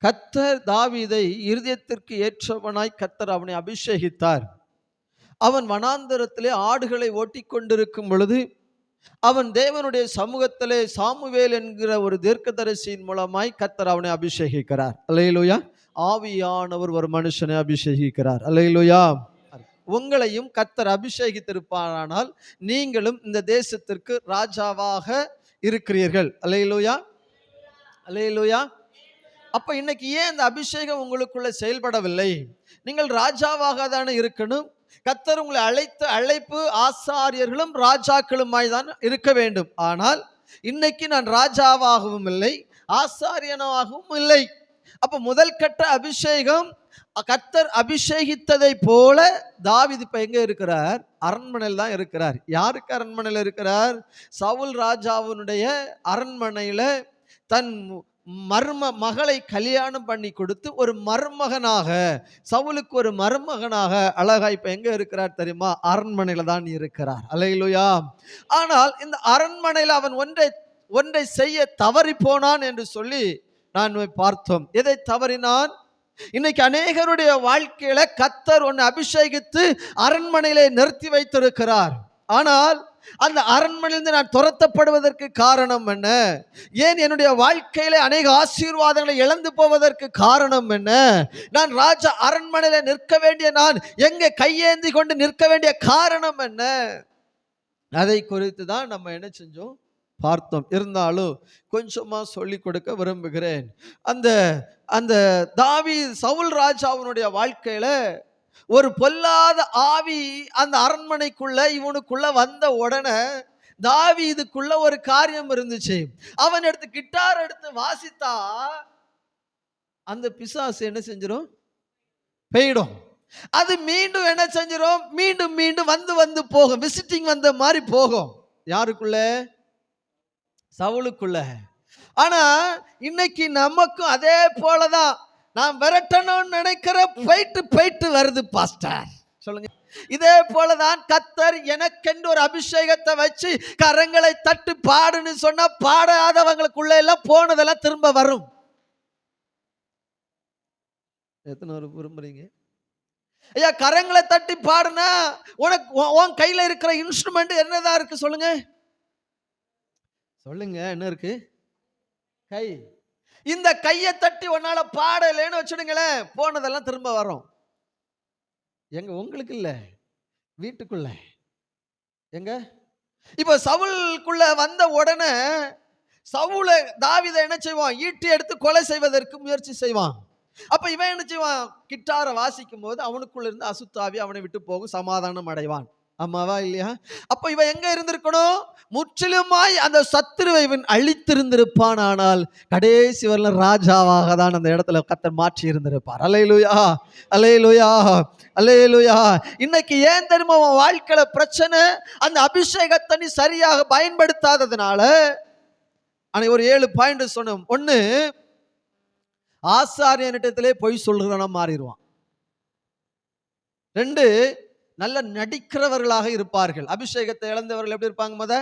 கர்த்தர் தாவீதை இருதயத்திற்கு ஏற்றவனாய் கர்த்தர் அவனை அபிஷேகித்தார். அவன் வனாந்தரத்திலே ஆடுகளை ஓட்டிக் கொண்டிருக்கும் பொழுது அவன் தேவனுடைய சமூகத்திலே சாமுவேல் என்கிற ஒரு தீர்க்கதரிசியின் மூலமாய் கர்த்தர் அவனை அபிஷேகிக்கிறார். அல்லேலூயா. ஆவியானவர் ஒரு மனுஷனை அபிஷேகிக்கிறார். அல்லேலூயா. உங்களையும் கர்த்தர் அபிஷேகித்திருப்பாரானால் நீங்களும் இந்த தேசத்திற்கு ராஜாவாக இருக்கிறீர்கள். அல்லேலூயா, அல்லேலூயா. அப்ப இன்னைக்கு ஏன் இந்த அபிஷேகம் உங்களுக்குள்ள செயல்படவில்லை? நீங்கள் ராஜாவாக தானே இருக்கணும். கர்த்தர் உங்களை அழைத்த அழைப்பு ஆசாரியர்களும் ராஜாக்களுமாய் தான் இருக்க வேண்டும். ஆனால் இன்னைக்கு நான் ராஜாவாகவும் இல்லை, ஆசாரியனாகவும் இல்லை. அப்ப முதல் கட்ட அபிஷேகம் கர்த்தர் அபிஷேகித்ததை போல தாவீது இப்ப எங்க இருக்கிறார்? அரண்மனையில் தான் இருக்கிறார். யாருக்கு அரண்மனையில் இருக்கிறார்? சவுல் ராஜாவினுடைய அரண்மனையில தன் மகளை கல்யாணம் பண்ணி கொடுத்து ஒரு மருமகனாக, சவுலுக்கு ஒரு மருமகனாக அழகா இப்ப எங்க இருக்கிறார் தெரியுமா? அரண்மனையில தான் இருக்கிறார். அல்லேலூயா. ஆனால் இந்த அரண்மனையில் அவன் ஒன்றை செய்ய தவறி போனான் என்று சொல்லி நான் பார்த்தோம். எதை தவறினான்? இன்னைக்கு அநேகருடைய வாழ்க்கையில கர்த்தர் ஒன்னு அபிஷேகித்து அரண்மனையிலே நிறுத்தி வைத்திருக்கிறார். ஆனால் அந்த அரண்மனையிலிருந்து நான் துரத்தப்படுவதற்கு காரணம் என்ன? ஏன் என்னுடைய வாழ்க்கையில அநேக ஆசீர்வாதங்களை இழந்து போவதற்கு காரணம் என்ன? நான் ராஜா அரண்மனையில நிற்க வேண்டிய நான் எங்க கையேந்தி கொண்டு நிற்க வேண்டிய காரணம் என்ன? அதை குறித்து தான் நம்ம என்ன செஞ்சோம்? பார்த்தோம். இருந்தாலும் கொஞ்சமா சொல்லி கொடுக்க விரும்புகிறேன். அந்த சவுல் ராஜாவினுடைய வாழ்க்கையில ஒரு பொல்லாத ஆவி அந்த அரண்மனைக்குள்ள இவனுக்குள்ள வந்த உடனே தாவீதுக்குள்ள ஒரு காரியம் இருந்துச்சு. அவன் எடுத்து கிட்டார் எடுத்து வாசித்தா அந்த பிசாசு என்ன செஞ்சிடும்? போயிடும். அது மீண்டும் என்ன செஞ்சிடும்? மீண்டும் மீண்டும் வந்து போகும். விசிட்டிங் வந்த மாதிரி போகும். யாருக்குள்ள? சவுலுக்குள்ள. ஆனா இன்னைக்கு நமக்கும் அதே போலதான். நான் விரட்டணும்னு நினைக்கிற போயிட்டு வருது பாஸ்டர். சொல்லுங்க. இதே போலதான் கர்த்தர் எனக்கென்று ஒரு அபிஷேகத்தை வச்சு கரங்களை தட்டு பாடுன்னு சொன்னா பாடாதவங்களுக்குள்ள எல்லாம் போனதெல்லாம் திரும்ப வரும். எத்தனை பேர் விரும்புறீங்க? ஐயா கரங்களை தட்டி பாடுனா உனக்கு உன் கையில இருக்கிற இன்ஸ்ட்ருமெண்ட் என்னதான் இருக்கு? சொல்லுங்க சொல்லுங்க. என்ன இருக்கு? கை. இந்த கையை தட்டி உன்னால பாடலைன்னு வச்சுடுங்களேன், போனதெல்லாம் திரும்ப வரும். எங்க? உங்களுக்கு இல்ல, வீட்டுக்குள்ள. எங்க? இப்ப சவுலுக்குள்ள வந்த உடனே சவுல தாவீதை என்ன செய்வான்? ஈட்டி எடுத்து கொலை செய்வதற்கு முயற்சி செய்வான். அப்ப இவன் என்ன செய்வான்? கிட்டாரை வாசிக்கும் போது அவனுக்குள்ள இருந்து அசுத்தாவி அவனை விட்டு போகும், சமாதானம் அடைவான். ஆமாவா இல்லையா? அப்ப இவன் எங்க இருந்திருக்கணும்? முற்றிலுமாய் அந்த சத்துருவை இவன் அழித்திருந்திருப்பான். ஆனால் கடைசி வரல ராஜாவாக தான் அந்த இடத்துல கர்த்தர் மாற்றி இருந்திருப்பார். அல்லேலூயா, அல்லேலூயா, அல்லேலூயா. இன்னைக்கு ஏன் தெரியுமா உன் வாழ்க்கையில பிரச்சனை? அந்த அபிஷேகத்தை நீ சரியாக பயன்படுத்தாததுனால. ஒரு 7 பாயிண்ட் சொன்னோம். 1, ஆசாரியனிடத்திலே பொய் சொல்றவனா மாறிடுவான். 2, நல்ல நடிக்கிறவர்களாக இருப்பார்கள். அபிஷேகத்தை இழந்தவர்கள் எப்படி இருப்பாங்க?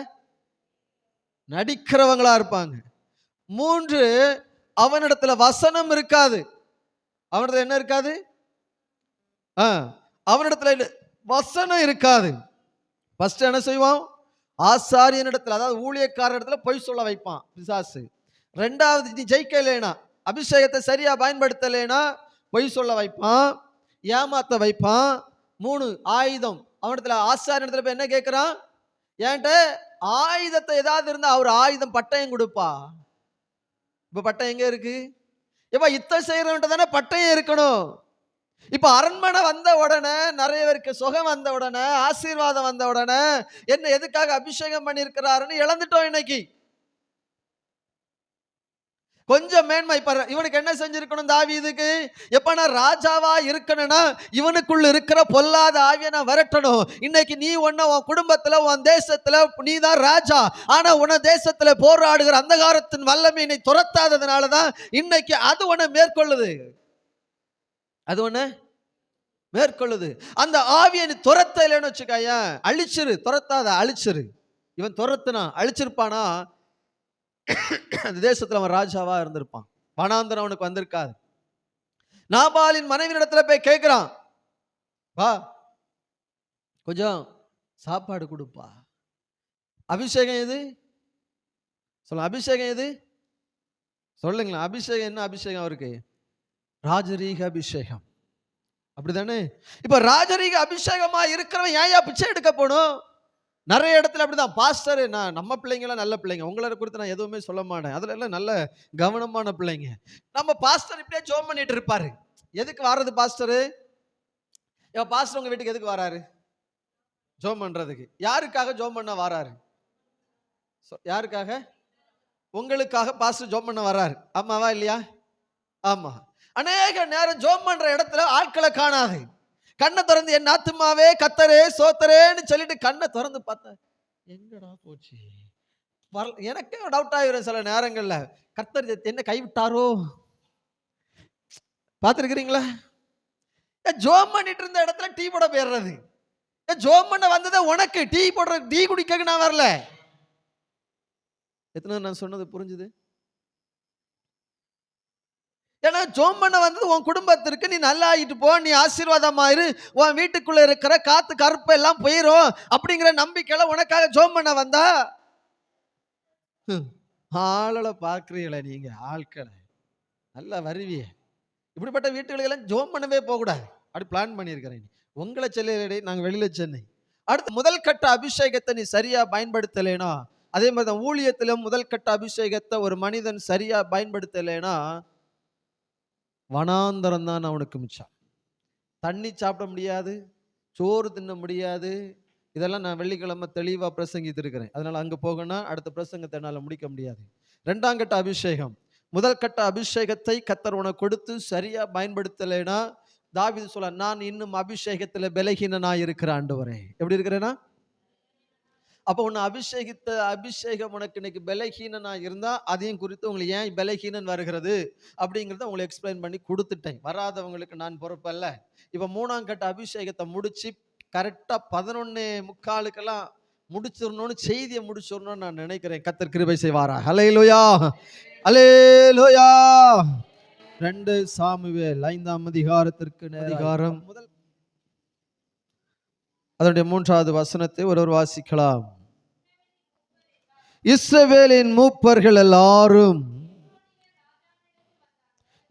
நடிக்கிறவங்களா இருப்பாங்க. 3, அவனிடத்துல வசனம் இருக்காது. அவனிடத்துல என்ன இருக்காது? அவனிடத்துல வசனம் இருக்காது. ஃபர்ஸ்ட் என்ன செய்வான்? ஆசாரியனிடத்துல, அதாவது ஊழியக்காரர் இடத்துல பொய் சொல்ல வைப்பான் பிசாசு. 2வது, நீ ஜெயிக்கலைனா, அபிஷேகத்தை சரியா பயன்படுத்தலைனா பொய் சொல்ல வைப்பான், ஏமாத்த வைப்பான். 3, ஆயுதம். அவனிடத்துல ஆசாரியனிடத்துல போய் என்ன கேட்கிறான்? ஏன்ட்ட ஆயுதத்தை ஏதாவது இருந்தா அவர் ஆயுதம் பட்டயம் கொடுப்பா. இப்ப பட்டயம் எங்க இருக்கு? இப்ப யுத்தம் செய்யறவன்ட்ட தானே பட்டயம் இருக்கணும். இப்ப அரண்மனை வந்த உடனே, நிறைய பேருக்கு சுகம் வந்த உடனே, ஆசீர்வாதம் வந்த உடனே என்ன எதுக்காக அபிஷேகம் பண்ணியிருக்கிறாருன்னு இழந்துட்டோம். இன்னைக்கு கொஞ்சம் மேன்மை. இவனுக்கு என்ன செஞ்சிருக்கணும்? தாவீதுக்கு எப்ப நான் ராஜாவா இருக்கணும்னா இவனுக்குள்ள இருக்கிற பொல்லாத ஆவியை நான் விரட்டணும். இன்னைக்கு நீ உன் குடும்பத்துல, உன் தேசத்துல நீ தான் ராஜா. ஆனா உன தேசத்துல போராடுகிற அந்தகாரத்தின் வல்லமையை துரத்தாததுனாலதான் இன்னைக்கு அது உன்னை மேற்கொள்ளுது. அது ஒண்ணு மேற்கொள்ளுது. அந்த ஆவியை நீ துரத்த இல்லைன்னு வச்சுக்காய, அழிச்சிரு. துரத்தாத, அழிச்சிரு. இவன் துரத்துனா அழிச்சிருப்பானா அந்த தேசத்துல அவன் ராஜாவா இருந்திருப்பான். வனாந்தரம் அவனுக்கு வந்திருக்காது. நாபாலின் மனைவியிடத்துல போய் கேட்கிறான், வா கொஞ்சம் சாப்பாடு கொடுப்பா. அபிஷேகம் எது சொல்ல? அபிஷேகம் எது சொல்லுங்களா? அபிஷேகம் என்ன அபிஷேகம் அவருக்கு? ராஜரீக அபிஷேகம், அப்படிதானே? இப்ப ராஜரீக அபிஷேகமா இருக்கிறவன் ஏன் பிச்சை எடுக்க போகணும்? நிறைய இடத்துல அப்படிதான். பாஸ்டர், நான் நம்ம பிள்ளைங்களாம் நல்ல பிள்ளைங்க, உங்களை குறித்து நான் எதுவுமே சொல்ல மாட்டேன், அதுல எல்லாம் நல்ல கவனமான பிள்ளைங்க. நம்ம பாஸ்டர் இப்படியே ஜோம் பண்ணிட்டு இருப்பாரு. எதுக்கு வர்றது பாஸ்டரு? பாஸ்டர் உங்க வீட்டுக்கு எதுக்கு வராரு? ஜோம் பண்றதுக்கு. யாருக்காக ஜோம் பண்ண வராரு? யாருக்காக? உங்களுக்காக பாஸ்டர் ஜோம் பண்ண வராரு. ஆமாவா இல்லையா? ஆமா. அநேக நேரம் ஜோம் பண்ற இடத்துல ஆட்களை காணாது. கண்ணை திறந்து என் ஆத்துமாவே கர்த்தரே சோத்தரேன்னு சொல்லிட்டு கண்ணை திறந்து பார்த்தா எங்கடா போச்சு? எனக்கே டவுட் ஆகிரும் சில நேரங்கள்ல, கர்த்தர் என்ன கைவிட்டாரோ? பார்த்துருக்கிறீங்களா? ஜோம் பண்ணிட்டு இருந்த இடத்துல டீ போட போயிடுறது. ஜோம் பண்ண வந்ததே உனக்கு, டீ போடுற டீ குடிக்க நான் வரல. எத்தனை நான் சொன்னது புரிஞ்சுது? ஏன்னா ஜோம் பண்ண வந்தது உன் குடும்பத்திற்கு, நீ நல்லா ஆகிட்டு போ, நீ ஆசீர்வாதமாயிரு, உன் வீட்டுக்குள்ள இருக்கிற காத்து கருப்பு எல்லாம் போயிரும் அப்படிங்கிற நம்பிக்கையில உனக்காக ஜோம் பண்ண வந்தா. ஆளை பார்க்குறீங்களே நீங்க, ஆட்களை நல்லா வருவிய. இப்படிப்பட்ட வீட்டுகளுக்கெல்லாம் ஜோம் பண்ணவே போகக்கூடாது, அப்படி பிளான் பண்ணியிருக்கிறேன். உங்களை செல்ல நாங்கள் வெளியில சென்னை. அடுத்து முதல் கட்ட அபிஷேகத்தை நீ சரியா பயன்படுத்தலைனா, அதே மாதிரி தான் ஊழியத்திலும் முதல் கட்ட அபிஷேகத்தை ஒரு மனிதன் சரியா பயன்படுத்தலைனா வனாந்தரம் தான் அவனுக்கு மிச்சம். தண்ணி சாப்பிட முடியாது, சோறு தின்ன முடியாது. இதெல்லாம் நான் வெள்ளிக்கிழமை தெளிவாக பிரசங்கித்திருக்கிறேன். அதனால் அங்கே போகணும், அடுத்த பிரசங்கத்தை என்னால் முடிக்க முடியாது. ரெண்டாம் கட்ட அபிஷேகம். முதல் கட்ட அபிஷேகத்தை கர்த்தர் உனக்கு கொடுத்து சரியா பயன்படுத்தலைனா, தாவீது சொல்ல, நான் இன்னும் அபிஷேகத்தில் பலகீனனாய் இருக்கிற ஆண்டவரே. எப்படி இருக்கிறேனா? அப்போ உன்னை அபிஷேகித்த அபிஷேகம் உனக்கு இன்னைக்கு பலகீனனா இருந்தா அதையும் குறித்து உங்களுக்கு ஏன் பலகீனன் வருகிறது அப்படிங்கிறத உங்களுக்கு எக்ஸ்பிளைன் பண்ணி கொடுத்துட்டேன். வராதவங்களுக்கு நான் பொறுப்பல்ல. இப்போ மூணாம் கட்ட அபிஷேகத்தை முடிச்சு கரெக்டாக 11:45 முடிச்சிடணும்னு, செய்தியை முடிச்சிடணும்னு நான் நினைக்கிறேன். கர்த்தர் கிருபை செய்வாரா? ஹல்லேலூயா, ஹல்லேலூயா. 2 சாமுவேல் 5ஆம் அதிகாரத்திற்கு அதிகாரம் முதல் அதனுடைய 3வது வசனத்தை ஒருவர் வாசிக்கலாம். இஸ்ரவேலின் மூப்பர்கள் எல்லாரும்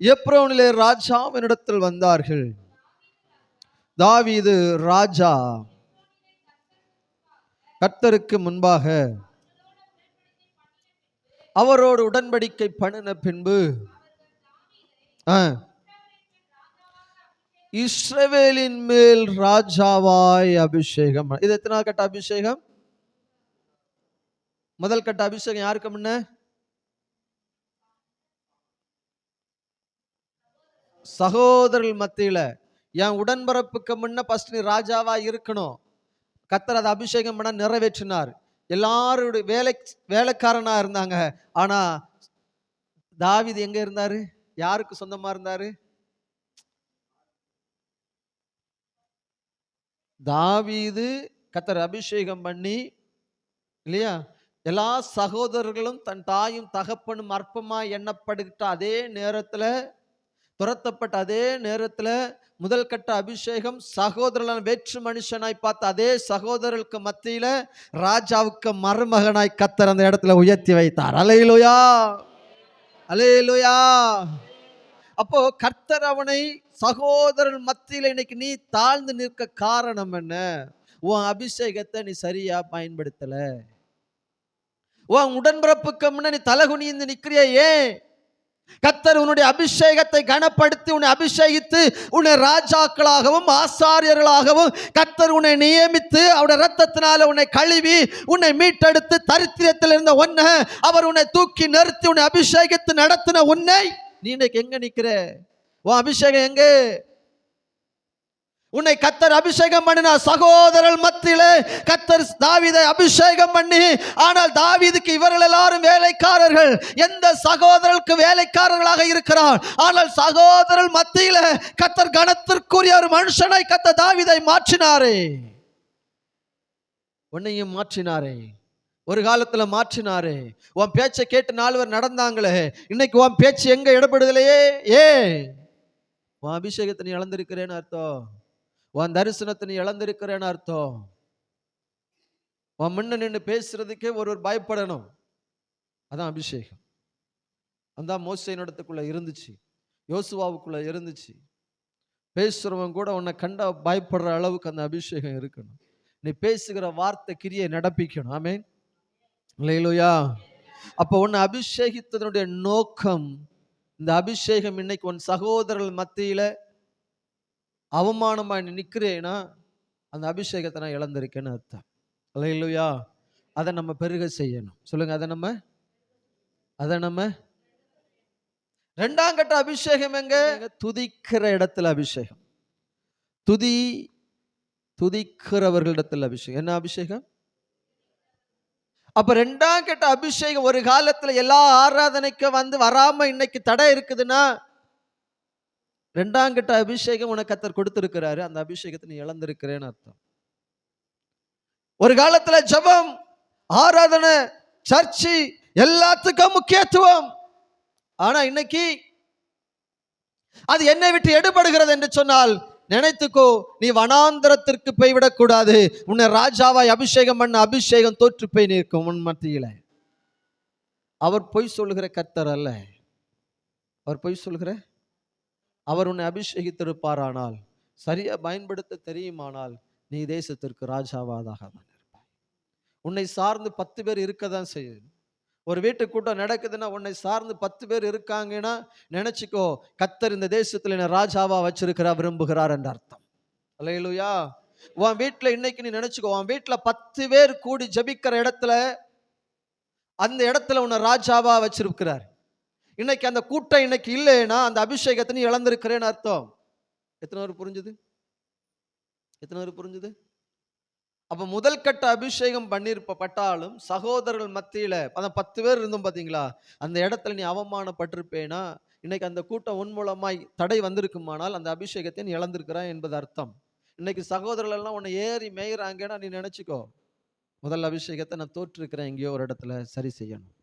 எப்ரோனிலே ராஜாவினிடத்தில் வந்தார்கள். தாவீது ராஜா கர்த்தருக்கு முன்பாக அவரோடு உடன்படிக்கை பண்ணின பின்பு இஸ்ரவேலின் மேல் ராஜாவாய் அபிஷேகம். இது எத்தனாவது கட்ட அபிஷேகம்? முதல் கட்ட அபிஷேகம் யாருக்கு முன்ன? சகோதரர்கள் மத்தியில. என் உடன்பரப்புக்கு முன்ன ஃபர்ஸ்ட் நீ ராஜாவா இருக்கணும். கர்த்தர் அதை அபிஷேகம் பண்ண நிறைவேற்றினார். எல்லாருடைய வேலைக்காரனா இருந்தாங்க. ஆனா தாவீது எங்க இருந்தாரு? யாருக்கு சொந்தமா இருந்தாரு? தாவீது கர்த்தர் அபிஷேகம் பண்ணி இல்லையா, எல்லா சகோதரர்களும் தன் தாயும் தகப்பனும் அற்பமா எண்ணப்படுகிட்ட அதே நேரத்துல, துரத்தப்பட்ட அதே நேரத்துல முதல் கட்ட அபிஷேகம் சகோதரன் வேற்று மனுஷனாய் பார்த்த அதே சகோதரர்களுக்கு மத்தியில ராஜாவுக்கு மருமகனாய் கர்த்தர் அந்த இடத்துல உயர்த்தி வைத்தார். அல்லேலூயா, அல்லேலூயா. அப்போ கர்த்தர் அவனை சகோதரன் மத்தியில் இன்னைக்கு நீ தாழ்ந்து நிற்க காரணம் என்ன? உன் அபிஷேகத்தை நீ சரியா பயன்படுத்தல. உன் உடன்பிறப்புக்கு முன்ன நீ தலகுனிந்து நிற்கிறிய. ஏன்? கர்த்தர் உன்னுடைய அபிஷேகத்தை கனப்படுத்தி உன்னை அபிஷேகித்து உன்னை ராஜாக்களாகவும் ஆசாரியர்களாகவும் கர்த்தர் உன்னை நியமித்து அவருடைய ரத்தத்தினால உன்னை கழுவி உன்னை மீட்டெடுத்து தரித்திரத்தில் இருந்த உன்னை அவர் உன்னை தூக்கி நிறுத்தி உன்னை அபிஷேகித்து நடத்தின உன்னை நீ இன்னைக்கு எங்க நிக்கிற? உன் அபிஷேகம் எங்க? உன்னை கர்த்தர் அபிஷேகம் பண்ணினா சகோதரர் மத்தியிலே கர்த்தர் தாவீதை அபிஷேகம் பண்ணி, ஆனால் தாவீதுக்கு இவர்கள் எல்லாரும் வேலைக்காரர்கள். எந்த சகோதரருக்கு வேலைக்காரர்களாக இருக்கிறார்? ஆனால் சகோதரர் மத்தியிலே கர்த்தர் கனத்திற்குரிய ஒரு மனுஷனை கர்த்தர் தாவீதை மாற்றினாரே. உன்னையும் மாற்றினாரே, ஒரு காலத்துல மாற்றினாரே. உன் பேச்சை கேட்டு 4 பேர் நடந்தாங்களே, இன்னைக்கு உன் பேச்சு எங்க இடப்படுதலையே? ஏ உன் அபிஷேகத்தை நீ இழந்திருக்கிறேன்னு அர்த்தம். உன் தரிசனத்தை நீ இழந்திருக்கிறேன்னு அர்த்தம். உன் முன்ன நின்று பேசுறதுக்கே ஒருவர் பயப்படணும். அதான் அபிஷேகம். அந்த மோசேயினிடத்துக்குள்ள இருந்துச்சு, யோசுவாவுக்குள்ள இருந்துச்சு. பேசுறவன் கூட உன்னை கண்டா பயப்படுற அளவுக்கு அந்த அபிஷேகம் இருக்கணும். நீ பேசுகிற வார்த்தை கிரியை நடப்பிக்கணும். ஆமென். அல்லேலூயா. அப்ப உன்னை அபிஷேகித்ததனுடைய நோக்கம், இந்த அபிஷேகம் இன்னைக்கு உன் சகோதரர்கள் மத்தியில அவமானமா நிற்கிறேன்னா அந்த அபிஷேகத்தை நான் இழந்திருக்கேன்னு அர்த்தம். அல்லேலூயா. அதை நம்ம பெருக செய்யணும். சொல்லுங்க, அதை நம்ம இரண்டாம் கட்ட அபிஷேகம் எங்க? துதிக்கிற இடத்துல அபிஷேகம். துதிக்கிறவர்களிடத்தில் அபிஷேகம். என்ன அபிஷேகம்? அப்ப இரண்டாம் கட்ட அபிஷேகம் ஒரு காலத்துல எல்லா ஆராதனைக்கு வராம இன்னைக்கு தடை இருக்குதுன்னா, இரண்டாம் கட்ட அபிஷேகம் உனக்கு கர்த்தர் கொடுத்திருக்கிறாரு. அந்த அபிஷேகத்தை நீ இழந்திருக்கிறேன்னு அர்த்தம். ஒரு காலத்துல ஜெபம், ஆராதனை, சர்ச்சு எல்லாத்துக்கும் முக்கியத்துவம். ஆனா இன்னைக்கு அது என்னை விட்டு எடுபடுகிறது என்று சொன்னால் நினைத்துக்கோ, நீ வனாந்தரத்திற்கு போய்விடக் கூடாது. உன்னை ராஜாவாய் அபிஷேகம் பண்ண அபிஷேகம் தோற்று போய் நிற்கும் உன் மத்தியில. அவர் பொய் சொல்லுகிற கர்த்தர் அல்ல. அவர் பொய் சொல்லுகிற, அவர் உன்னை அபிஷேகித்திருப்பாரானால், சரியா பயன்படுத்த தெரியுமானால், நீ தேசத்திற்கு ராஜாவாதாக தான் இருப்பாய். உன்னை சார்ந்து 10 பேர் இருக்கதான் செய்யும். ஒரு வீட்டு கூட்டம் நடக்குதுன்னா உன்னை சார்ந்து 10 பேர் இருக்காங்கன்னா நினைச்சுக்கோ, கர்த்தர் இந்த தேசத்துல என்ன ராஜாவா வச்சிருக்கிறா, விரும்புகிறார் என்ற அர்த்தம். அல்லேலூயா. உன் வீட்டுல இன்னைக்கு நீ நினைச்சுக்கோ, உன் வீட்டுல 10 பேர் கூடி ஜெபிக்கிற இடத்துல, அந்த இடத்துல உன்னை ராஜாவா வச்சிருக்கிறார். இன்னைக்கு அந்த கூட்டம் இன்னைக்கு இல்லைன்னா அந்த அபிஷேகத்தை நீ இழந்திருக்கிறேன்னு அர்த்தம். எத்தனை பேர் புரிஞ்சுது? அப்ப முதல் கட்ட அபிஷேகம் பண்ணிருப்பட்டாலும் சகோதரர்கள் மத்தியில 10 பேர் இருந்தோம் பாத்தீங்களா, அந்த இடத்துல நீ அவமானப்பட்டிருப்பேனா, இன்னைக்கு அந்த கூட்டம் உன் மூலமாய் தடை வந்திருக்குமானால் அந்த அபிஷேகத்தை நீ இழந்திருக்கிறாய் என்பது அர்த்தம். இன்னைக்கு சகோதரர்கள் எல்லாம் உன்னை ஏறி மேயிறாங்கன்னா நீ நினைச்சுக்கோ, முதல் அபிஷேகத்தை நான் தோற்றிருக்கிறேன், எங்கேயோ ஒரு இடத்துல சரி செய்யணும்.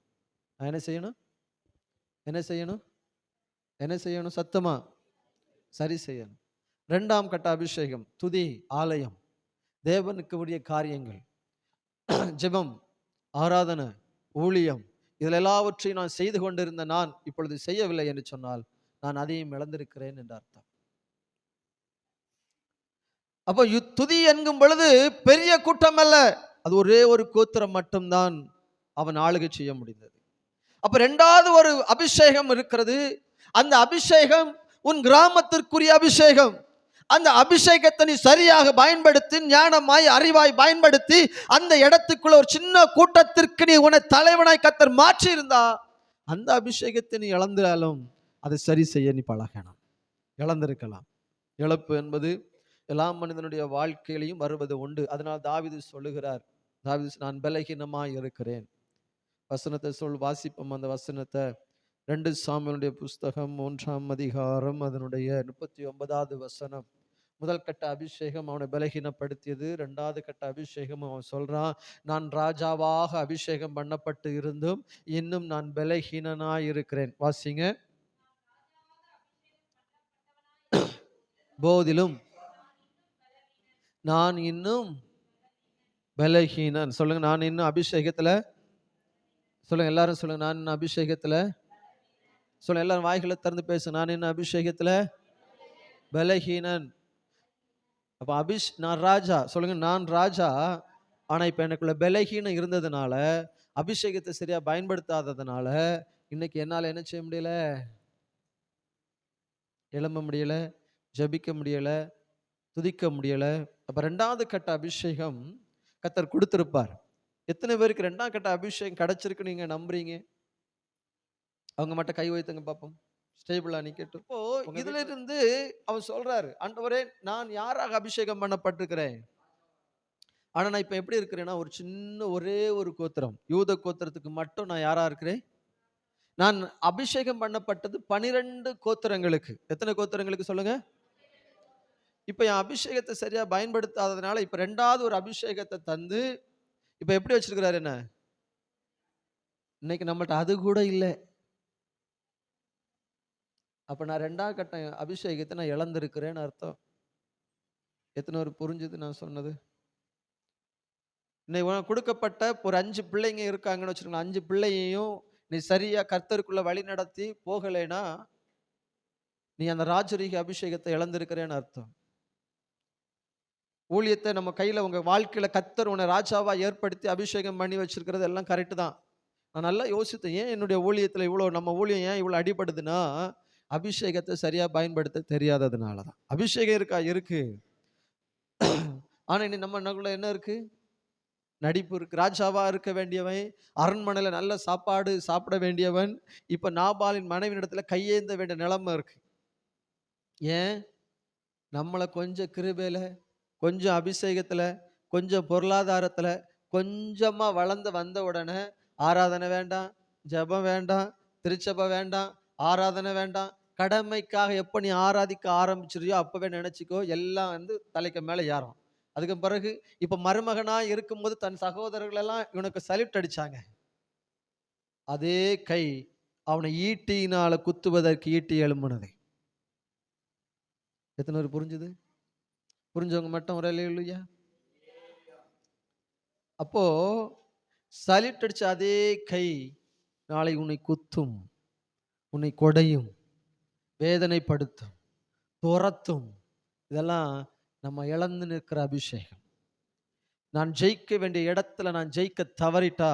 நான் என்ன செய்யணும்? சத்தமா சரி செய்யணும். இரண்டாம் கட்ட அபிஷேகம் துதி, ஆலயம், தேவனுக்கு உரிய காரியங்கள், ஜெபம், ஆராதனை, ஊழியம், இதில் எல்லாவற்றையும் நான் செய்து கொண்டிருந்த நான் இப்பொழுது செய்யவில்லை என்று சொன்னால் நான் அதையும் இழந்திருக்கிறேன் என்ற அர்த்தம். அப்போ துதி என்கும் பொழுது பெரிய கூட்டம் அல்ல, அது ஒரே ஒரு கோத்திரம் மட்டும்தான் அவன் ஆளுகை செய்ய முடிந்தது. அப்ப இரண்டாவது ஒரு அபிஷேகம் இருக்கிறது. அந்த அபிஷேகம் உன் கிராமத்திற்குரிய அபிஷேகம். அந்த அபிஷேகத்தை நீ சரியாக பயன்படுத்தி, ஞானமாய் அறிவாய் பயன்படுத்தி, அந்த இடத்துக்குள்ள ஒரு சின்ன கூட்டத்திற்கு நீ உன்னை தலைவனாய் கர்த்தர் மாற்றி இருந்தா, அந்த அபிஷேகத்தை நீ இழந்தாலும் அதை சரி செய்ய நீ பழகணும். இழந்திருக்கலாம். இழப்பு என்பது எல்லா மனிதனுடைய வாழ்க்கையிலையும் வருவது உண்டு. அதனால் தாவீது சொல்லுகிறார், நான் பலகீனமாய் இருக்கிறேன். வசனத்தை வாசிப்போம். அந்த வசனத்தை 2 சாமுவேலுடைய புஸ்தகம் 1ஆம் அதிகாரம் அதனுடைய 39வது வசனம். முதல் கட்ட அபிஷேகம் அவனை பலகீனப்படுத்தியது. 2வது கட்ட அபிஷேகம் அவன் சொல்றான், நான் ராஜாவாக அபிஷேகம் பண்ணப்பட்டு இருந்தும் இன்னும் நான் பலகீனனாய் இருக்கிறேன். வாசிங்க. போதிலும் நான் இன்னும் பலகீனன். சொல்லுங்க, நான் இன்னும் அபிஷேகத்துல. சொல்லுங்க, எல்லாரும் சொல்லுங்க, நான் இன்னும் அபிஷேகத்துல. சொல்லுங்க, எல்லாரும் வாய்களை திறந்து பேசுங்க, நான் இன்னும் அபிஷேகத்துல பலகீனன். அப்ப நான் ராஜா. சொல்லுங்க, நான் ராஜா. ஆனா இப்ப எனக்குள்ள பலகீனம் இருந்ததுனால, அபிஷேகத்தை சரியா பயன்படுத்தாததுனால இன்னைக்கு என்னால என்ன செய்ய முடியல, எழும்ப முடியல, ஜபிக்க முடியல, துதிக்க முடியல. அப்ப 2வது கட்ட அபிஷேகம் கர்த்தர் கொடுத்திருப்பார். எத்தனை பேருக்கு 2ஆம் கட்ட அபிஷேகம் கிடைச்சிருக்கு நீங்க நம்புறீங்க? அவங்க மட்டும் கை வைத்துங்க பாப்போம். ஸ்டேபிளா நிக்கட்டும். இப்போ இதுல இருந்து அவன் சொல்றாரு, ஆண்டவரே, நான் யாராக அபிஷேகம் பண்ணப்பட்டிருக்கிறேன், ஆனா நான் இப்ப எப்படி இருக்கிறேன்னா, ஒரு சின்ன ஒரே ஒரு கோத்திரம், யூத கோத்திரத்துக்கு மட்டும் நான் யாரா இருக்கிறேன். நான் அபிஷேகம் பண்ணப்பட்டது 12 கோத்திரங்களுக்கு. எத்தனை கோத்திரங்களுக்கு சொல்லுங்க? இப்ப என் அபிஷேகத்தை சரியா பயன்படுத்தாததுனால இப்ப 2வது ஒரு அபிஷேகத்தை தந்து இப்ப எப்படி வச்சிருக்கிறாரு என்ன, இன்னைக்கு நம்மள்ட்ட அது கூட இல்லை. அப்ப நான் 2ஆம் கட்ட அபிஷேகத்தை நான் இழந்திருக்கிறேன்னு அர்த்தம். எத்தனை ஒரு புரிஞ்சுது நான் சொன்னது? இன்னைக்கு உனக்கு கொடுக்கப்பட்ட ஒரு 5 பிள்ளைங்க இருக்காங்கன்னு வச்சுக்கோங்களேன். 5 பிள்ளையையும் நீ சரியா கர்த்தருக்குள்ள வழி நடத்தி போகலைன்னா நீ அந்த ராஜரீக அபிஷேகத்தை இழந்திருக்கிறேன்னு அர்த்தம். ஊழியத்தை நம்ம கையில உங்க வாழ்க்கையில கர்த்தர் உன்னை ராஜாவா ஏற்படுத்தி அபிஷேகம் பண்ணி வச்சிருக்கிறது எல்லாம் கரெக்ட் தான். நான் நல்லா யோசித்தேன், ஏன் என்னுடைய ஊழியத்துல நம்ம ஊழியம் ஏன் இவ்வளவு அடிபடுதுன்னா, அபிஷேகத்தை சரியா பயன்படுத்த தெரியாததுனால தான். அபிஷேகம் இருக்கா? இருக்கு. ஆனா இன்னைக்கு நமக்குள்ள என்ன இருக்கு? நடிப்பு இருக்கு. ராஜாவா இருக்க வேண்டியவன், அரண்மனையில நல்ல சாப்பாடு சாப்பிட வேண்டியவன், இப்ப நாபாலின் மனைவியிடத்துல கையேந்த வேண்டிய நிலைமை இருக்கு. ஏன்? நம்மளை கொஞ்சம் கிருபையில, கொஞ்சம் அபிஷேகத்துல, கொஞ்சம் பொருளாதாரத்துல கொஞ்சமா வளர்ந்து வந்த உடனே ஆராதனை வேண்டாம், ஜெபம் வேண்டாம், திருச்சபை வேண்டாம், ஆராதனை வேண்டாம். கடமைக்காக எப்ப நீ ஆராதிக்க ஆரம்பிச்சிருயோ அப்பவே நினைச்சுக்கோ, எல்லாம் தலைக்கு மேல ஏறும். அதுக்கு பிறகு இப்ப மருமகனா இருக்கும்போது தன் சகோதரர்கள் எல்லாம் இவனுக்கு சல்யூட் அடிச்சாங்க. அதே கை அவனை ஈட்டியினால குத்துவதற்கு ஈட்டி எழும்புனது. எத்தனை பேர் புரிஞ்சுது? புரிஞ்சவங்க மட்டும் ஒரு அல்லேலூயா. அப்போ சல்யூட் அடிச்ச அதே கை நாளை உன்னை குத்தும், உன்னை கொடையும், வேதனைப்படுத்தும், துரத்தும். இதெல்லாம் நம்ம இழந்து நிற்கிற அபிஷேகம். நான் ஜெயிக்க வேண்டிய இடத்துல நான் ஜெயிக்க தவறிட்டா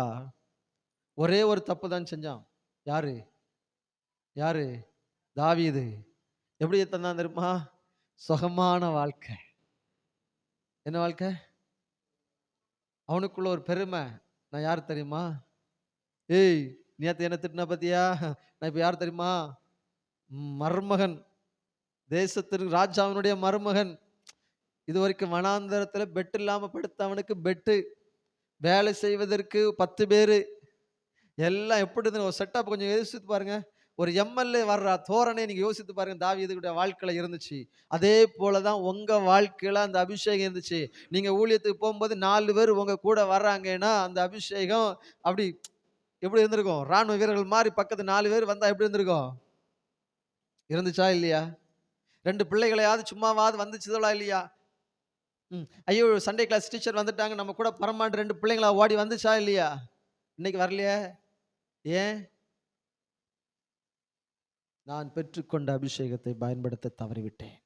ஒரே ஒரு தப்பு தான் செஞ்சான். யாரு? யாரு? தாவீது. எப்படி தந்தான் தெரியுமா? சுகமான வாழ்க்கை. என்ன வாழ்க்கை? அவனுக்குள்ள ஒரு பெருமை. நான் யார் தெரியுமா? ஏய், நேத்து என்ன திட்டின பத்தியா? நான் இப்ப யார் தெரியுமா? மருமகன், தேசத்திற்கு ராஜாவினுடைய மருமகன். இது வரைக்கும் வனாந்தரத்துல பெட் இல்லாம படுத்தவனுக்கு பெட்டு, வேலை செய்வதற்கு 10 பேரு, எல்லாம் எப்படி இருந்து ஒரு செட்டப் கொஞ்சம் யோசித்து பாருங்க. ஒரு எம்எல்ஏ வர்ற தோரணை நீங்க யோசித்து பாருங்க. தாவீதுடைய வாழ்க்கையில இருந்துச்சு. அதே போலதான் உங்க வாழ்க்கையில அந்த அபிஷேகம் இருந்துச்சு. நீங்க ஊழியத்துக்கு போகும்போது 4 பேர் உங்க கூட வர்றாங்கன்னா அந்த அபிஷேகம் அப்படி எப்படி இருந்திருக்கும்? ராணுவ வீரர்கள் மாதிரி பக்கத்து 4 பேர் வந்தா எப்படி இருந்திருக்கும்? இருந்துச்சா இல்லையா? 2 பிள்ளைகளையாவது சும்மாவாவது வந்துச்சுதா இல்லையா? ஐயோ, சண்டே கிளாஸ் டீச்சர் வந்துட்டாங்க, நம்ம கூட பரமாண்டு 2 பிள்ளைங்களா ஓடி வந்துச்சா இல்லையா? இன்னைக்கு வரலையே. ஏன்? நான் பெற்றுக்கொண்ட அபிஷேகத்தை பயன்படுத்த தவறிவிட்டேன்.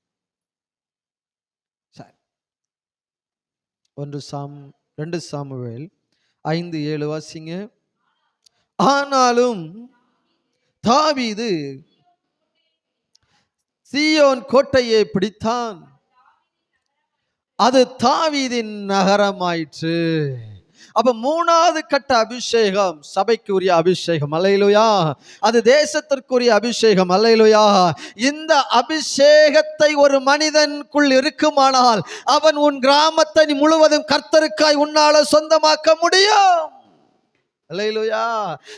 சரி, 2 சாமுவேல் 5:7 வாசிங்க. ஆனாலும் தாவீது சீயோன் கோட்டையை பிடித்தான், அது தாவீதின் நகரமாயிற்று. அப்ப 3வது கட்ட அபிஷேகம் சபைக்குரிய அபிஷேகம். அல்லேலூயா. அது தேசத்திற்குரிய அபிஷேகம். அல்லேலூயா. இந்த அபிஷேகத்தை ஒரு மனிதனுக்குள் இருக்குமானால் அவன் உன் கிராமத்தை முழுவதும் கர்த்தருக்காய் உன்னால சொந்தமாக்க முடியும். அல்லேலூயா.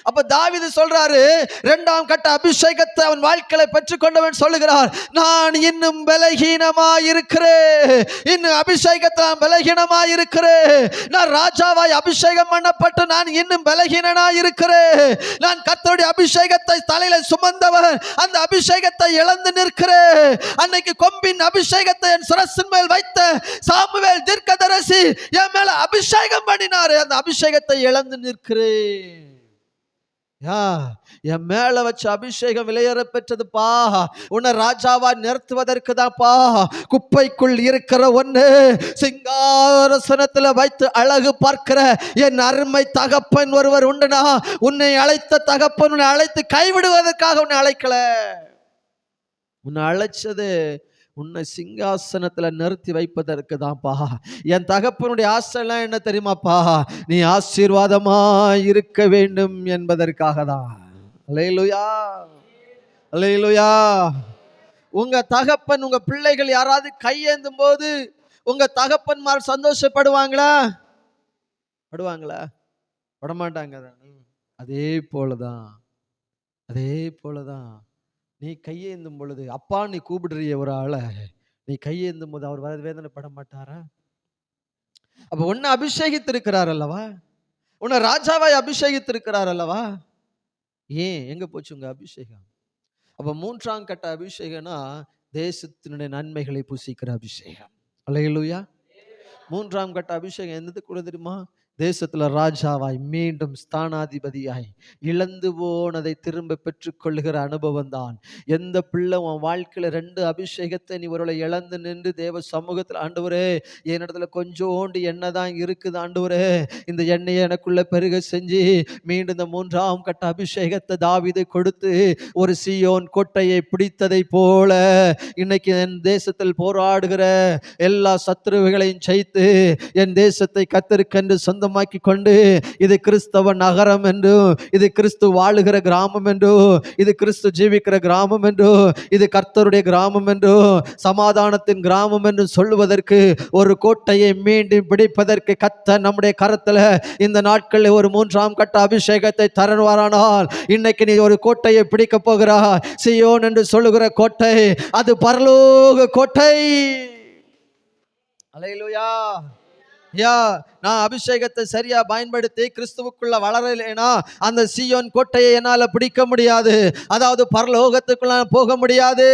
அப்ப தாவீது சொல்றாரு, 2ஆம் கட்ட அபிஷேகத்தை அவன் வாழ்க்கையில பெற்றுக்கொண்டவன் சொல்லுகிறார், நான் இன்னும் பலகீனமாய் இருக்கிறேன், இன்னும் அபிஷேகத்தை நான் பலகீனமாய் இருக்கிறேன், நான் ராஜாவாய் அபிஷேகம் பண்ணப்பட்டு நான் இன்னும் பலகீனனாய் இருக்கிறேன், நான் கர்த்தருடைய அபிஷேகத்தை தலையில சுமந்தவன் அந்த அபிஷேகத்தை இழந்து நிற்கிறேன். அன்னைக்கு கொம்பின் அபிஷேகத்தை என் சிரசின் மேல் வைத்த சாமுவேல் தீர்க்கதரிசி என் மேல அபிஷேகம் பண்ணினாரு, அந்த அபிஷேகத்தை இழந்து நிற்கிறேன். என் மேல வச்ச அபிஷேகம் விலையேற பெற்றதுப்பா, உன்னை ராஜாவா நிறுத்துவதற்கு தான்ப்பா. குப்பைக்குள் இருக்கிற ஒண்ணு சிங்காசனத்துல வைத்து அழகு பார்க்கிற என் அருமை தகப்பன் ஒருவர் உண்டுனா, உன்னை அழைத்த தகப்பன் உன்னை அழைத்து கைவிடுவதற்காக உன்னை அழைக்கல. உன்னை அழைச்சது உன்னை சிங்காசனத்துல நிறுத்தி வைப்பதற்கு தான்ப்பா. என் தகப்பனுடைய ஆசைலாம் என்ன தெரியுமாப்பா? நீ ஆசீர்வாதமா இருக்க வேண்டும் என்பதற்காக தான். அல்லேலூயா, அல்லேலூயா. உங்க தகப்பன், உங்க பிள்ளைகள் யாராவது கையேந்தும் போது உங்க தகப்பன்மார் சந்தோஷப்படுவாங்களா? படுவாங்களா? படமாட்டாங்க. அதே போலதான், அதே போலதான் நீ கையேந்தும் பொழுது, அப்பா நீ கூப்பிடுறிய ஒரு ஆளை, நீ கையேந்தும் போது அவர் வேதனை பட மாட்டாரா? அப்ப உன்னை அபிஷேகித்திருக்கிறார் அல்லவா, உன்னை ராஜாவாய் அபிஷேகித்திருக்கிறார் அல்லவா. ஏன் எங்க போச்சு உங்க அபிஷேகம்? அப்ப 3ஆம் கட்ட அபிஷேகம்னா தேசத்தினுடைய நன்மைகளை புசிக்கிற அபிஷேகம். அல்லேலூயா. 3ஆம் கட்ட அபிஷேகம் என்னது கூட தெரியுமா? தேசத்துல ராஜாவாய் மீண்டும் ஸ்தானாதிபதியாய் இழந்து போனதை திரும்ப பெற்றுக்கொள்ளுகிற அனுபவம் தான். எந்த பிள்ளை உன் வாழ்க்கையில 2 அபிஷேகத்தை நீ ஒருவேளை இழந்து நின்று தேவ சமூகத்தில், ஆண்டவரே என்னிடத்துல கொஞ்சோண்டு எண்ணெய் தான் இருக்குது ஆண்டவரே, இந்த எண்ணெயை எனக்குள்ள பெருக செஞ்சு மீண்டும் இந்த 3ஆம் கட்ட அபிஷேகத்தை தாவீது கொடுத்து ஒரு சீயோன் கோட்டையை பிடித்ததை போல இன்னைக்கு என் தேசத்தில் போராடுகிற எல்லா சத்துருவுகளையும் ஜெயித்து என் தேசத்தை கர்த்தருக்கென்று சொந்தமாக்கி கொண்டு, இது கிறிஸ்தவ நகரம் என்றும், இது கிறிஸ்து வாழுகிற கிராமம் என்றும், இது கிறிஸ்து ஜீவிக்கிற கிராமம் என்றும், இது கர்த்தருடைய கிராமம் என்றும், சமாதானத்தின் கிராமம் என்று சொல்லுவதற்கு, ஒரு கோட்டையை மீண்டும் பிடிப்பதற்கு கர்த்தர் நம்முடைய கரத்துல இந்த நாட்களில் ஒரு 3ஆம் கட்ட அபிஷேகத்தை தருவாரானால், இன்னைக்கு நீ ஒரு கோட்டையை பிடிக்க போகிறாய். சீயோன் என்று சொல்லுகிற கோட்டை, அது பரலோக கோட்டை. அல்லேலூயா. நான் அபிஷேகத்தை சரியா பயன்படுத்தி கிறிஸ்துவுக்குள்ள வளரலைனா அந்த சீயோன் கோட்டையை என்னால பிடிக்க முடியாது. அதாவது பரலோகத்துக்குள்ள போக முடியாது.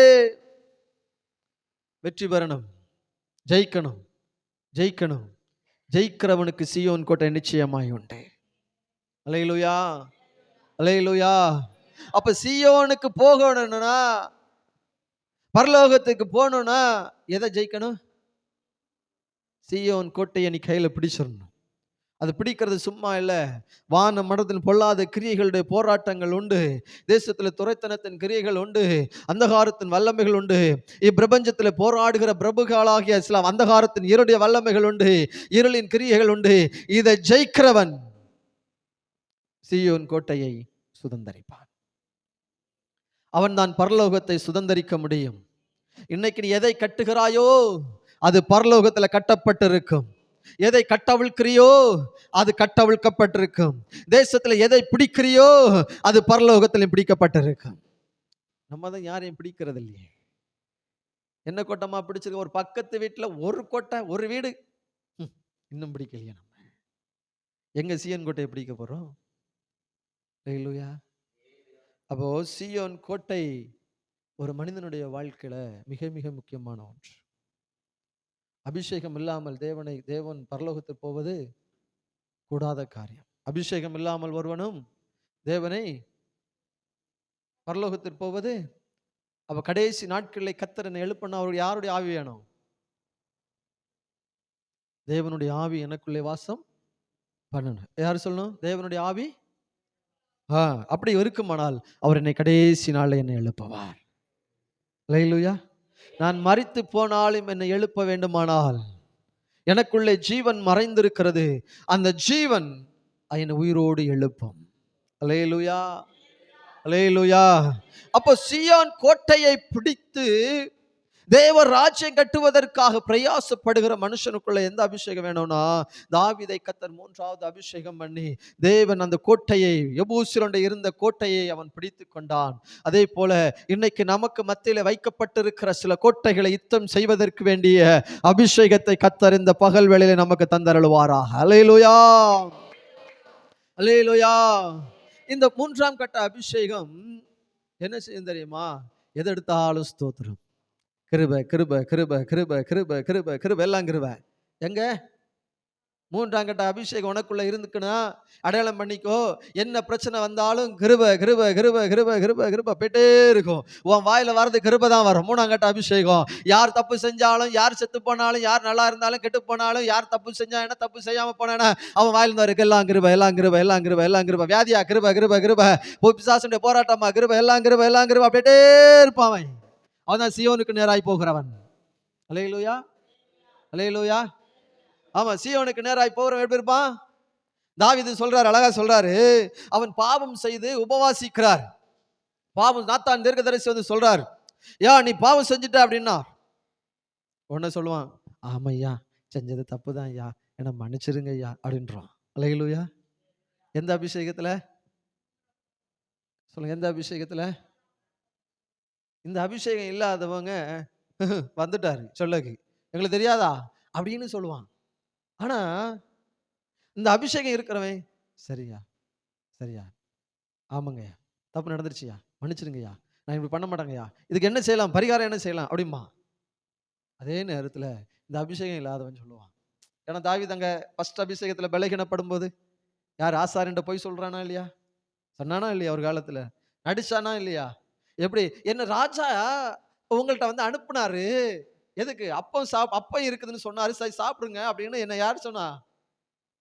வெற்றி பெறணும், ஜெயிக்கணும், ஜெயிக்கணும். ஜெயிக்கிறவனுக்கு சீயோன் கோட்டை நிச்சயமாய் உண்டு. அல்லேலூயா, அல்லேலூயா. அப்ப சீயோனுக்கு போகணும்னா, பரலோகத்துக்கு போகணும்னா எதை ஜெயிக்கணும்? சீயோன் கோட்டையை நீ கையில் பிடிச்சிடணும். அது பிடிக்கிறது சும்மா இல்லை. வான மடத்தின் பொல்லாத கிரியைகளுடைய போராட்டங்கள் உண்டு, தேசத்தில் துரைத்தனத்தின் கிரியைகள் உண்டு, அந்தகாரத்தின் வல்லமைகள் உண்டு. இப்பிரபஞ்சத்தில் போராடுகிற பிரபுகளாகிய சில அந்தகாரத்தின் இருளுடைய வல்லமைகள் உண்டு, இருளின் கிரியைகள் உண்டு. இதை ஜெயிக்கிறவன் சீயோன் கோட்டையை சுதந்தரிப்பான். அவன் தான் பரலோகத்தை சுதந்தரிக்க முடியும். இன்னைக்கு நீ எதை கட்டுகிறாயோ அது பரலோகத்தில் கட்டப்பட்டிருக்கும். எதை கட்டவிழ்க்கிறியோ அது கட்டவிழ்க்கப்பட்டிருக்கும். தேசத்தில் எதை பிடிக்கிறியோ அது பரலோகத்திலும் பிடிக்கப்பட்டிருக்கும். நம்ம தான் யாரையும் பிடிக்கிறது இல்லையே. என்ன கோட்டமா பிடிச்சிருக்க? ஒரு பக்கத்து வீட்டில் ஒரு கோட்டை, ஒரு வீடு இன்னும் பிடிக்கலையா? நம்ம எங்க சீயோன் கோட்டையை பிடிக்க போறோம்? அல்லேலூயா. அப்போ சீயோன் கோட்டை ஒரு மனிதனுடைய வாழ்க்கையில மிக மிக முக்கியமான ஒன்று. அபிஷேகம் இல்லாமல் தேவன் பரலோகத்தில் போவது கூடாத காரியம். அபிஷேகம் இல்லாமல் ஒருவனும் தேவனை பரலோகத்தில் போவது. அவ கடைசி நாட்களில் கர்த்தரை எழுப்பணும். அவருடைய யாருடைய ஆவி வேணும்? தேவனுடைய ஆவி எனக்குள்ளே வாசம் பண்ணணும். யாரு சொல்லணும்? தேவனுடைய ஆவி. அப்படி இருக்குமானால் அவர் என்னை கடைசி நாளில் என்னை எழுப்புவார். அல்லேலூயா. நான் மரித்து போனாலும் என்னை எழுப்ப வேண்டுமானால், எனக்குள்ளே ஜீவன் மறைந்திருக்கிறது, அந்த ஜீவன் என்னை உயிரோடு எழுப்பும். அல்லேலூயா, அல்லேலூயா. அப்போ சீயோன் கோட்டையை பிடித்து தேவ ராஜ்யம் கட்டுவதற்காக பிரயாசப்படுகிற மனுஷனுக்குள்ள எந்த அபிஷேகம் வேணும்னா, தாவீதை கர்த்தர் 3வது அபிஷேகம் பண்ணி தேவன் அந்த கோட்டையை, எபூசியருடைய இருந்த கோட்டையை அவன் பிடித்து கொண்டான். அதே போல இன்னைக்கு நமக்கு மத்தியில வைக்கப்பட்டிருக்கிற சில கோட்டைகளை யுத்தம் செய்வதற்கு வேண்டிய அபிஷேகத்தை கர்த்தர் இந்த பகல் வேளையிலே நமக்கு தந்தருளுவாராக. அல்லேலூயா, அல்லேலூயா. இந்த 3ஆம் கட்ட அபிஷேகம் என்ன செய்யும் தெரியுமா? எது எடுத்தாலும் ஸ்தோத்திரம், கிருபை, கிருபை, கிருபை, கிருபை, கிருபை, கிருபை, கிருபை, எல்லாம் கிருபை. எங்க 3ஆம் கட்ட அபிஷேகம் உனக்குள்ள இருந்துக்குன்னா அடையாளம் பண்ணிக்கோ. என்ன பிரச்சனை வந்தாலும் கிருபை, கிருபை, கிருபை, கிருபை, கிருபை, கிருபை போயிட்டே இருக்கும். உன் வாயில வர்றது கிருபை தான் வரும். 3ஆம் கட்ட அபிஷேகம். யார் தப்பு செஞ்சாலும், யார் செத்து போனாலும், யார் நல்லா இருந்தாலும் கெட்டு போனாலும், யார் தப்பு செஞ்சா என்ன, தப்பு செய்யாம போனா அவன் வாயில இருக்கு எல்லாம் கிருபை, எல்லாம் கிருபை, எல்லாம் கிருபை, எல்லாம் கிருபை. வியாதியா கிருபை, கிருபை, கிருபை. பிசாசுடைய போராட்டமா கிருபை, எல்லாம் கிருபை, எல்லாம் கிருபை போயிட்டே இருப்பான். அவன் சீயோனுக்கு நேராய் போகிறவன். அல்லேலூயா, அல்லேலூயா. ஆமா, சீயோனுக்கு நேராய் போகிறவன் எப்படி இருப்பான்? தாவீது சொல்றாரு, அழகா சொல்றாரு. அவன் பாவம் செய்து உபவாசிக்கிறார். பாவம், நாத்தான் தீர்க்கதரிசி வந்து சொல்றார், நீ பாவம் செஞ்சுட்ட அப்படின்னா உடனே சொல்லுவான், ஆமையா செஞ்சது தப்பு தான் ஐயா, என்ன மன்னிச்சிருங்க ஐயா அப்படின்றான். அல்லேலூயா. எந்த அபிஷேகத்துல சொல்லுங்க? எந்த அபிஷேகத்துல? இந்த அபிஷேகம் இல்லாதவங்க வந்துட்டாரு சொல்லக்கு, எங்களுக்கு தெரியாதா அப்படின்னு சொல்லுவான். ஆனா இந்த அபிஷேகம் இருக்கிறவன், சரியா சரியா, ஆமாங்கய்யா தப்பு நடந்துருச்சுயா, மன்னிச்சிருங்கய்யா, நான் இப்படி பண்ண மாட்டேங்கய்யா, இதுக்கு என்ன செய்யலாம், பரிகாரம் என்ன செய்யலாம் அப்படிமா. அதே நேரத்துல இந்த அபிஷேகம் இல்லாதவன் சொல்லுவான். ஏன்னா தாவீது அங்க ஃபர்ஸ்ட் அபிஷேகத்துல பலகீனப்படும் போது யார் ஆசாரியன்ட்ட போய் சொல்றானா இல்லையா? சொன்னானா இல்லையா? ஒரு காலத்துல நடிச்சானா இல்லையா? எப்படி என்ன ராஜா உங்கள்ட்ட வந்து அனுப்புனாரு, எதுக்கு அப்பம் இருக்குதுன்னு சொன்னாரு, சரி சாப்பிடுங்க அப்படின்னு என்ன யார் சொன்னா?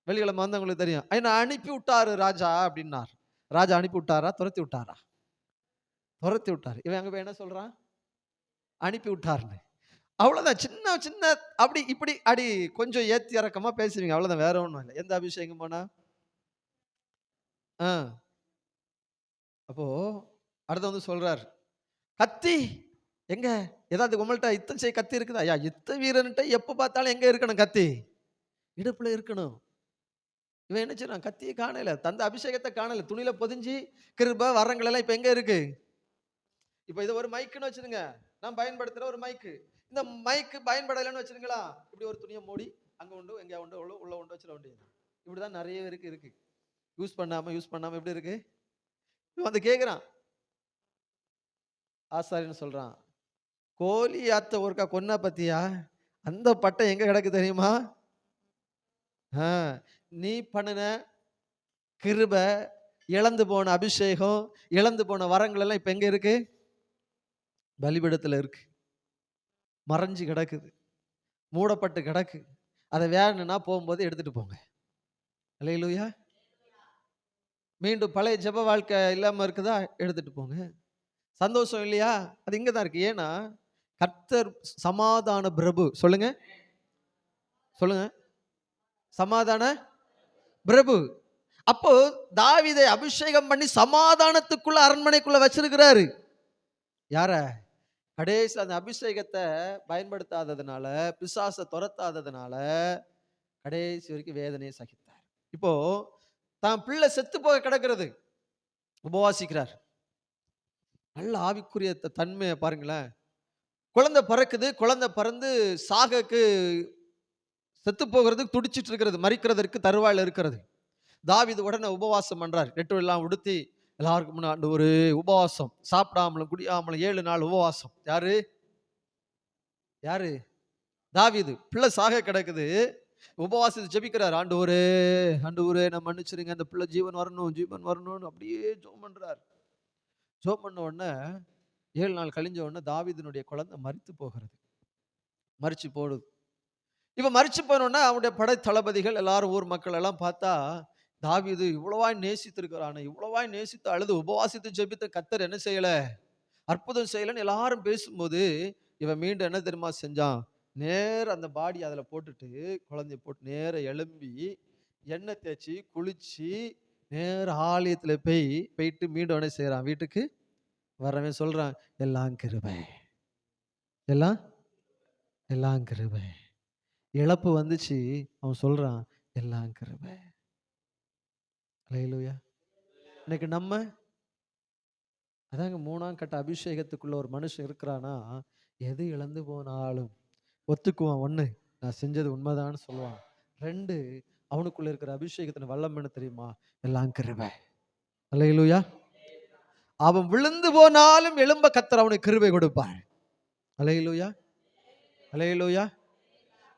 வெளிக்கிழமை வந்தவங்களுக்கு தெரியும். என்ன அனுப்பி விட்டாரு ராஜா அப்படின்னார். ராஜா அனுப்பி விட்டாரா, துரத்தி விட்டாரா? துரத்தி விட்டாரு. இவன் அங்க போய் என்ன சொல்றான்? அனுப்பி விட்டாருன்னு. அவ்வளவுதான். சின்ன சின்ன அப்படி இப்படி அடி கொஞ்சம் ஏத்தி இறக்கமா பேசுவீங்க, அவ்வளவுதான், வேற ஒண்ணும் இல்லை. எந்த அபிஷேகம் போனா ஆ அப்போ அடுத்து வந்து சொல்றார், கத்தி எங்க? ஏதாவது உங்கள்ட்ட யுத்தம் செய்ய கத்தி இருக்குதா? ஐயா, யுத்த வீரன்ட்ட எப்ப பார்த்தாலும் எங்க இருக்கணும் கத்தி? இடுப்புல இருக்கணும். இவன் என்ன செய்றான்? கத்தியை காணல, தந்த அபிஷேகத்தை காணல, துணியில பொதிஞ்சு கிருபை வரங்கள் எல்லாம் இப்ப எங்க இருக்கு? இப்ப இது ஒரு மைக்குன்னு வச்சிருங்க, நான் பயன்படுத்துற ஒரு மைக்கு. இந்த மைக்கு பயன்படலைன்னு வச்சிருங்களா, இப்படி ஒரு துணியை மூடி அங்க உண்டு எங்க உண்டு உள்ள உண்டு வச்சிட வேண்டியது. இப்படிதான் நிறைய பேருக்கு இருக்கு. யூஸ் பண்ணாம எப்படி இருக்கு? இவன் வந்து கேக்குறான், ஆசாரின்னு சொல்றான், கோலியாத்த ஒருக்கா கொன்னா பத்தியா? அந்த பட்டம் எங்க கிடக்கு தெரியுமா? ஆ, நீ பண்ணுன கிருபை, இழந்து போன அபிஷேகம், இழந்து போன வரங்கள் எல்லாம் இப்ப எங்க இருக்கு? பலிபீடத்துல இருக்கு. மறைஞ்சு கிடக்குது, மூடப்பட்டு கிடக்கு. அதை வேணும்னா போகும்போது எடுத்துட்டு போங்க. அல்லேலூயா. மீண்டும் பழைய ஜெப வாழ்க்கை இல்லாம இருக்குதா, எடுத்துட்டு போங்க. சந்தோஷம் இல்லையா, அது இங்கதான் இருக்கு. ஏன்னா கர்த்தர் சமாதான பிரபு. சொல்லுங்க, சொல்லுங்க, சமாதான பிரபு. அப்போ தாவீதை அபிஷேகம் பண்ணி சமாதானத்துக்குள்ள அரண்மனைக்குள்ள வச்சிருக்கிறாரு. யார? கடைசி அந்த அபிஷேகத்தை பயன்படுத்தாததுனால, பிசாசை துரத்தாததுனால கடைசி வரைக்கும் வேதனையை சகித்தார். இப்போ தான் பிள்ளை செத்து போக கிடக்கிறது, உபவாசிக்கிறார். நல்ல ஆவிக்குரிய தன்மையை பாருங்களேன். குழந்தை பறக்குது, குழந்தை பறந்து சாகக்கு செத்து போகிறதுக்கு துடிச்சிட்டு இருக்கிறது, மறிக்கிறதற்கு தருவாயில் இருக்கிறது. தாவீது உடனே உபவாசம் பண்றார். நெட்டு எல்லாம் உடுத்தி எல்லாருக்கும் முன்னாடி ஒரு உபவாசம், சாப்பிடாமலும் குடியாமலும் 7 நாள் உபவாசம். யாரு? யாரு? தாவீது. பிள்ளை சாக கிடக்குது, உபவாசத்தை ஜெபிக்கிறார். ஆண்டவரே, ஆண்டவரே நான் மன்னிச்சிருங்க, அந்த பிள்ளை ஜீவன் வரணும், ஜீவன் வரணும்னு அப்படியே ஜெபம் பண்றார். ஜெபம் பண்ண உடனே 7 நாள் கழிஞ்ச உடனே தாவீதினுடைய குழந்தை மரித்து போகிறது. மரிச்சு போடுது. இப்ப மரிச்சு போனோன்னா அவனுடைய படை தளபதிகள் எல்லாரும், ஊர் மக்கள் எல்லாம் பார்த்தா, தாவீது இவ்வளவாய் நேசித்திருக்கிறான், இவ்வளவாய் நேசித்து அழுது உபவாசித்து ஜெபித்த கர்த்தர் என்ன செய்யல, அற்புதம் செய்யலன்னு எல்லாரும் பேசும்போது, இவன் மீண்டும் என்ன தெரியுமா செஞ்சான்? நேர அந்த பாடி அதுல போட்டுட்டு, குழந்தைய போட்டு நேர எழும்பி எண்ணெய் தேய்ச்சி குளிச்சு நேர ஆலயத்துல போயிட்டு மீண்டும் என்ன செய்யறான்? வீட்டுக்கு வரவன் சொல்றான், எல்லாம் கிருபை, எல்லாம் எல்லாம் கிருபை. இழப்பு வந்துச்சு, அவன் சொல்றான், எல்லாம் கிருபை. அல்லேலூயா. இன்னைக்கு நம்ம அதாங்க 3ஆம் கட்ட அபிஷேகத்துக்குள்ள ஒரு மனுஷன் இருக்கிறானா, எது இழந்து போனாலும் ஒத்துக்குவான். 1, நான் செஞ்சது உண்மைதான்னு சொல்லுவான். 2, அவனுக்குள்ள இருக்கிற அபிஷேகத்தின் வல்லம் என்ன தெரியுமா? எல்லாம் கிருபை. அல்லேலூயா. அவன் விழுந்து போனாலும் எழும்ப கர்த்தர் அவனுக்கு கிருபை கொடுப்பார். அல்லேலூயா, அல்லேலூயா.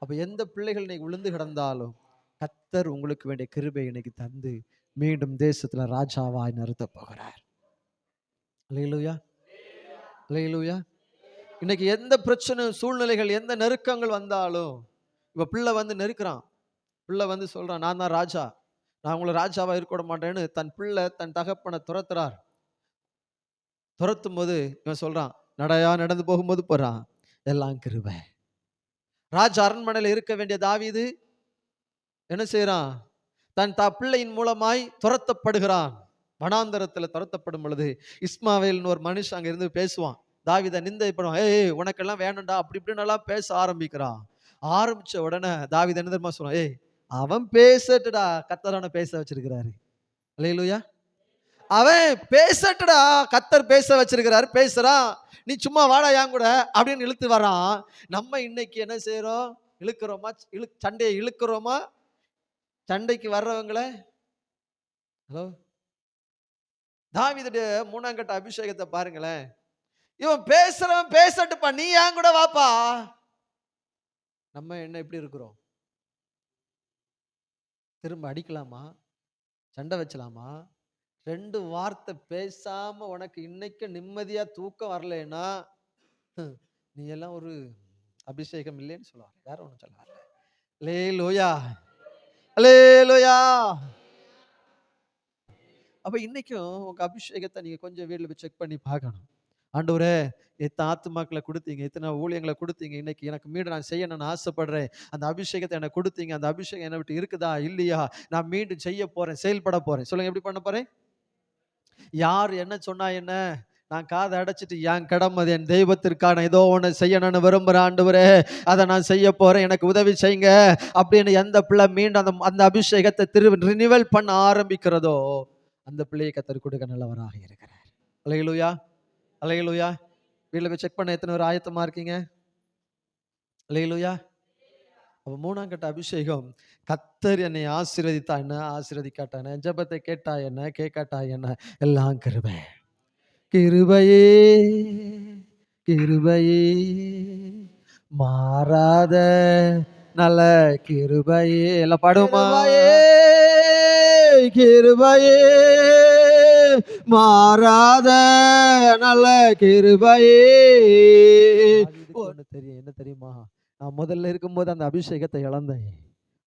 அப்ப எந்த பிள்ளைகள் இன்னைக்கு விழுந்து கிடந்தாலும் கர்த்தர் உங்களுக்கு வேண்டிய கிருபை இன்னைக்கு தந்து மீண்டும் தேசத்துல ராஜாவாய் நிறுத்த போகிறார். அல்லேலூயா, அல்லேலூயா. இன்னைக்கு எந்த பிரச்சனை, சூழ்நிலைகள், எந்த நெருக்கங்கள் வந்தாலும், இப்ப பிள்ளை வந்து நெருக்கிறான், பிள்ளை வந்து சொல்றான், நான் தான் ராஜா, நான் உங்களை ராஜாவா இருக்க விட மாட்டேன்னு தன் பிள்ளை தன் தகப்பனை துரத்துறார். துரத்தும் போது இவன் சொல்றான், நடையா நடந்து போகும்போது போறான், எல்லாம் கிருபை. ராஜ அரண்மனையில் இருக்க வேண்டிய தாவீது என்ன செய்யறான்? தன் பிள்ளையின் மூலமாய் துரத்தப்படுகிறான். வனாந்தரத்துல துரத்தப்படும் பொழுது இஸ்மாவேல்னு ஒரு மனுஷன் அங்க இருந்து பேசுவான், தாவீதை நிந்தை பண்ணுவான். ஏய், உனக்கெல்லாம் வேணும்டா அப்படி இப்படின்னு எல்லாம் பேச ஆரம்பிக்கிறான். ஆரம்பிச்ச உடனே தாவீது என்ன தெரியுமா சொல்லுவான்? ஏய், அவன் பேசட்டுடா, கர்த்தர் அவனை பேச வச்சிருக்கிறாரு. அல்லேலூயா. அவன் பேசட்டுடா, கர்த்தர் பேச வச்சிருக்கிறாரு, பேசுறான், நீ சும்மா வாடா என் கூட அப்படின்னு இழுத்து வரான். நம்ம இன்னைக்கு என்ன செய்யறோம்? இழுக்கிறோமா? சண்டையை இழுக்கிறோமா? சண்டைக்கு வர்றவங்கள ஹலோ, தாவீதுடைய 3ஆம் கட்ட அபிஷேகத்தை பாருங்களேன். இவன் பேசுறவன் பேசட்டுப்பா, நீ ஏன் கூட வாப்பா. நம்ம என்ன எப்படி இருக்கிறோம்? திரும்ப அடிக்கலாமா? சண்டை வச்சலாமா? 2 வார்த்தை பேசாம உனக்கு இன்னைக்கு நிம்மதியா தூக்கம் வரலைன்னா, நீ எல்லாம் ஒரு அபிஷேகம் இல்லைன்னு சொல்லுவாங்க. வேற ஒண்ணும் சொல்ல வரல. அல்லேலூயா, அல்லேலூயா. அப்ப இன்னைக்கும் உங்க அபிஷேகத்தை நீங்க கொஞ்சம் வீட்ல போய் செக் பண்ணி பார்க்கணும். ஆண்டவரே, எத்தனை ஆத்துமாக்களை கொடுத்தீங்க, எத்தனை ஊழியங்களை கொடுத்தீங்க, இன்னைக்கு எனக்கு மீண்டும் நான் செய்யணும்னு ஆசைப்படுறேன். அந்த அபிஷேகத்தை எனக்கு கொடுத்தீங்க, அந்த அபிஷேகம் என்னை விட்டு இருக்குதா இல்லையா? நான் மீண்டும் செய்ய போறேன், செயல்பட போறேன். சொல்லுங்க, எப்படி பண்ண போறேன்? யார் என்ன சொன்னா என்ன? நான் காதை அடைச்சிட்டு என் கடமை, அது என் தெய்வத்திற்கான ஏதோ ஒன்று செய்யணும்னு விரும்புகிறேன் ஆண்டவரே, அதை நான் செய்ய போறேன், எனக்கு உதவி செய்யுங்க அப்படின்னு எந்த பிள்ளை மீண்டும் அந்த அந்த அபிஷேகத்தை ரினிவல் பண்ண ஆரம்பிக்கிறதோ, அந்த பிள்ளையை கத்தர் கொடுக்க நல்லவராக இருக்கிறார். அல்லேலூயா, அல்லேலூயா. வீட்டில் போய் செக் பண்ண எத்தனை பேர் ஆயத்தமா இருக்கீங்க? அல்லேலூயா. அப்ப 3ஆம் கட்ட அபிஷேகம், கத்தர் என்னை ஆசீர்வதித்தா என்ன, ஆசீர்வதிக்காட்டா என்ன, ஜெபத்தை கேட்டா என்ன, கேட்காட்டா என்ன, எல்லாம் கிருபை. கிருபையே, கிருபையே, மாறாத நல்ல கிருபையே. எல்லாம் பாடுமா? கிருபையே, மாறாத நல்ல கிருபையே. ஒண்ணு தெரியும், என்ன தெரியுமா? நான் முதல்ல இருக்கும்போது அந்த அபிஷேகத்தை இழந்தேன்,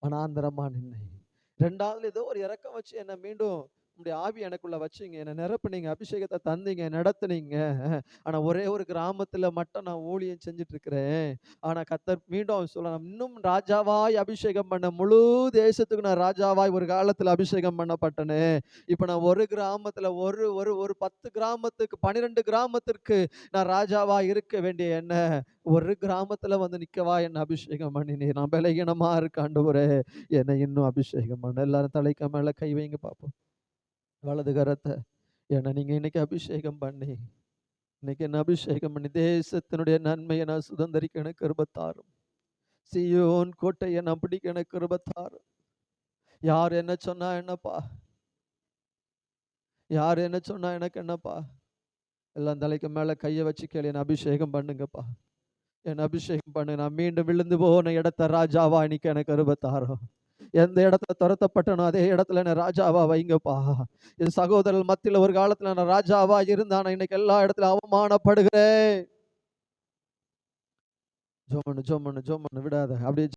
வனாந்தரமா நின்னேன். 2வது ஏதோ ஒரு இறக்கம் வச்சு என்ன மீண்டும் உங்களுடைய ஆவி எனக்குள்ள வச்சீங்க, என்ன நிரப்புனீங்க, அபிஷேகத்தை தந்தீங்க, நடத்துனீங்க. ஆனா ஒரே ஒரு கிராமத்துல மட்டும் நான் ஊழியம் செஞ்சுட்டு இருக்கிறேன். ஆனா கர்த்தர் மீண்டும் சொல்லலாம், இன்னும் ராஜாவாய் அபிஷேகம் பண்ண, முழு தேசத்துக்கு நான் ராஜாவாய் ஒரு காலத்துல அபிஷேகம் பண்ணப்பட்டனே. இப்ப நான் ஒரு கிராமத்துல ஒரு ஒரு ஒரு 10 கிராமத்துக்கு 12 கிராமத்திற்கு நான் ராஜாவாய் இருக்க வேண்டிய என்ன, ஒரு கிராமத்துல வந்து நிக்கவா என்ன அபிஷேகம் பண்ணினீர்? நான் பலகீனமா இருக்க ஆண்டவரே, என்னை இன்னும் அபிஷேகம் பண்ண. எல்லாரும் தலைக்கு மேல கை வைங்க பார்ப்போம். வலது கரத்தை என்னை நீங்க இன்னைக்கு அபிஷேகம் பண்ணி, இன்னைக்கு என்ன அபிஷேகம் பண்ணி தேசத்தினுடைய நன்மையை நான் சுதந்திரிக்க எனக்கு கிருபை தாரும். சீயோன் கோட்டையை நான் பிடிக்க எனக்கு கிருபை தாரும். யார் என்ன சொன்னா என்னப்பா, யார் என்ன சொன்னா எனக்கு என்னப்பா? எல்லாம் தலைக்கு மேல கையை வச்சு கேளு, என்ன அபிஷேகம் பண்ணுங்கப்பா, என்ன அபிஷேகம் பண்ணு. நான் மீண்டும் விழுந்து போன இடத்த ராஜாவா இன்னைக்கு எனக்கு கிருபை தாரும். எந்த இடத்துல துரத்தப்பட்டனோ அதே இடத்துல என்ன ராஜாவா வைங்கப்பா. என் சகோதரர் மத்தியில ஒரு காலத்துல நான் ராஜாவா இருந்தான, இன்னைக்கு எல்லா இடத்துல அவமானப்படுகிறேன். ஜோமனு ஜோமனு ஜோமனு விடாத, அப்படியே